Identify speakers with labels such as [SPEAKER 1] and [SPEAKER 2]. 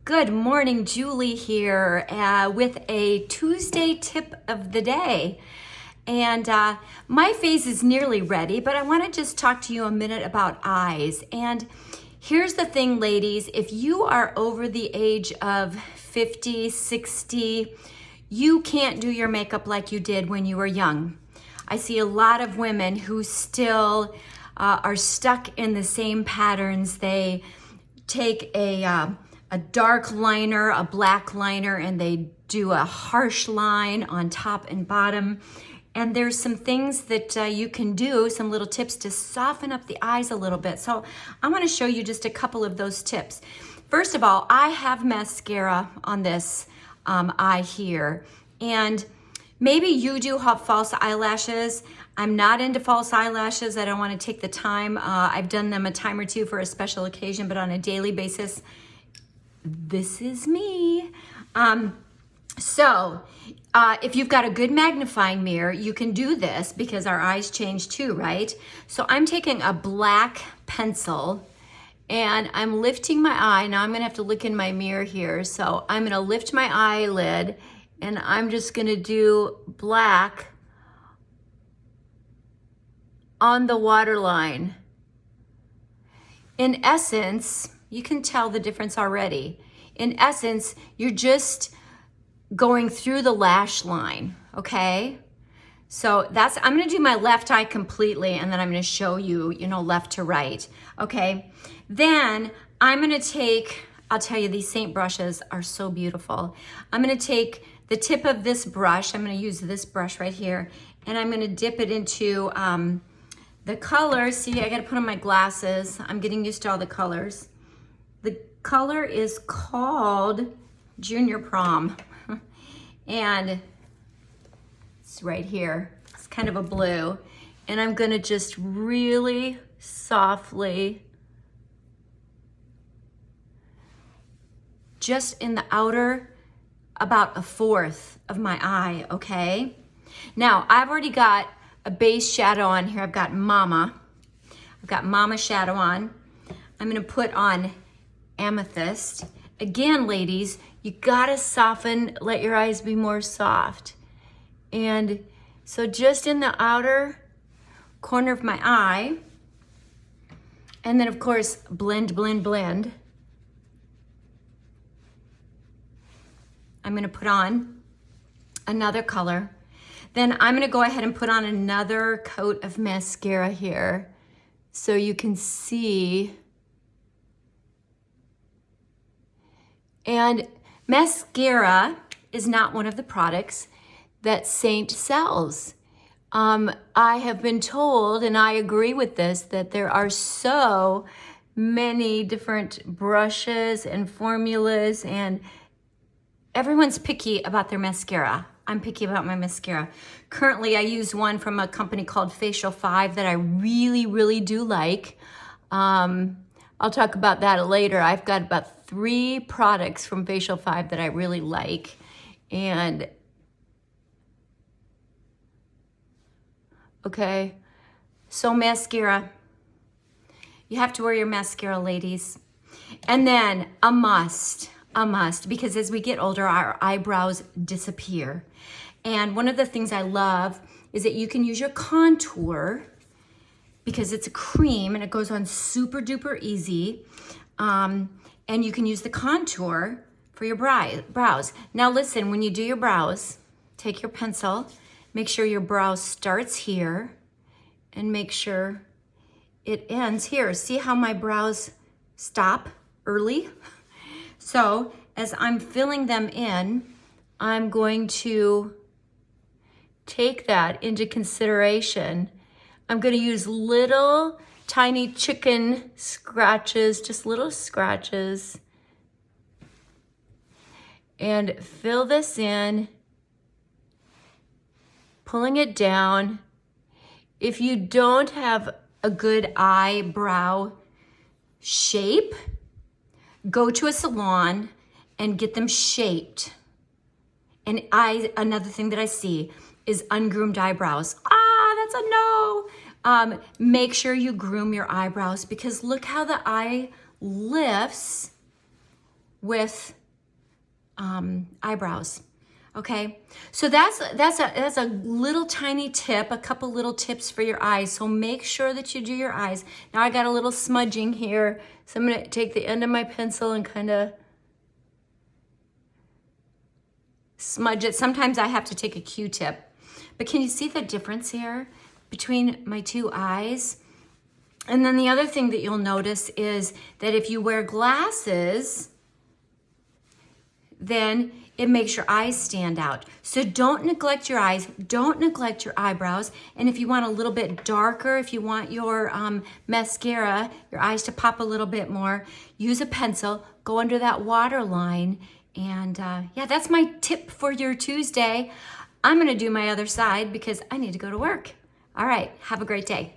[SPEAKER 1] Good morning, Julie here with a Tuesday tip of the day. And my face is nearly ready, but I want to just talk to you a minute about eyes. And here's the thing, ladies, if you are over the age of 50, 60, you can't do your makeup like you did when you were young. I see a lot of women who still are stuck in the same patterns. They take a dark liner, a black liner, and they do a harsh line on top and bottom. And there's some things that you can do, some little tips to soften up the eyes a little bit. So I want to show you just a couple of those tips. First of all, I have mascara on this eye here. And maybe you do have false eyelashes. I'm not into false eyelashes. I don't want to take the time. I've done them a time or two for a special occasion, but on a daily basis, this is me. If you've got a good magnifying mirror, you can do this because our eyes change too, right? So I'm taking a black pencil and I'm lifting my eye. Now I'm gonna have to look in my mirror here. So I'm gonna lift my eyelid and I'm just gonna do black on the waterline. In essence, you can tell the difference already. In essence, you're just going through the lash line, okay? So I'm gonna do my left eye completely and then I'm gonna show you, left to right, okay? Then I'm gonna take, I'll tell you, these Seint brushes are so beautiful. I'm gonna take the tip of this brush, I'm gonna use this brush right here, and I'm gonna dip it into the color. See, I gotta put on my glasses. I'm getting used to all the colors. The color is called Junior Prom. And it's right here. It's kind of a blue. And I'm gonna just really softly, just in the outer, about a fourth of my eye, okay? Now, I've already got a base shadow on here. I've got Mama shadow on. I'm gonna put on Amethyst. Again, ladies, you gotta soften, let your eyes be more soft. And so just in the outer corner of my eye, and then of course, blend, blend, blend. I'm gonna put on another color. Then I'm gonna go ahead and put on another coat of mascara here so you can see. And mascara is not one of the products that Seint sells. I have been told, and I agree with this, that there are so many different brushes and formulas, and everyone's picky about their mascara. I'm picky about my mascara. Currently, I use one from a company called Facial 5 that I really, really do like. I'll talk about that later. I've got about 3 products from Facial 5 that I really like. And, okay, so mascara. You have to wear your mascara, ladies. And then a must, because as we get older, our eyebrows disappear. And one of the things I love is that you can use your contour because it's a cream and it goes on super duper easy. And you can use the contour for your brows. Now listen, when you do your brows, take your pencil, make sure your brow starts here and make sure it ends here. See how my brows stop early? So as I'm filling them in, I'm going to take that into consideration. I'm gonna use little tiny chicken scratches, just little scratches, and fill this in, pulling it down. If you don't have a good eyebrow shape, go to a salon and get them shaped. And another thing that I see is ungroomed eyebrows. That's a no. Make sure you groom your eyebrows because look how the eye lifts with eyebrows. Okay, so that's a little tiny tip, a couple little tips for your eyes. So make sure that you do your eyes. Now I got a little smudging here, so I'm gonna take the end of my pencil and kind of smudge it. Sometimes I have to take a Q-tip, but can you see the difference here between my two eyes? And then the other thing that you'll notice is that if you wear glasses, then it makes your eyes stand out. So don't neglect your eyes, don't neglect your eyebrows. And if you want a little bit darker, if you want your mascara, your eyes to pop a little bit more, use a pencil, go under that water line. And yeah, that's my tip for your Tuesday. I'm gonna do my other side because I need to go to work. All right, have a great day.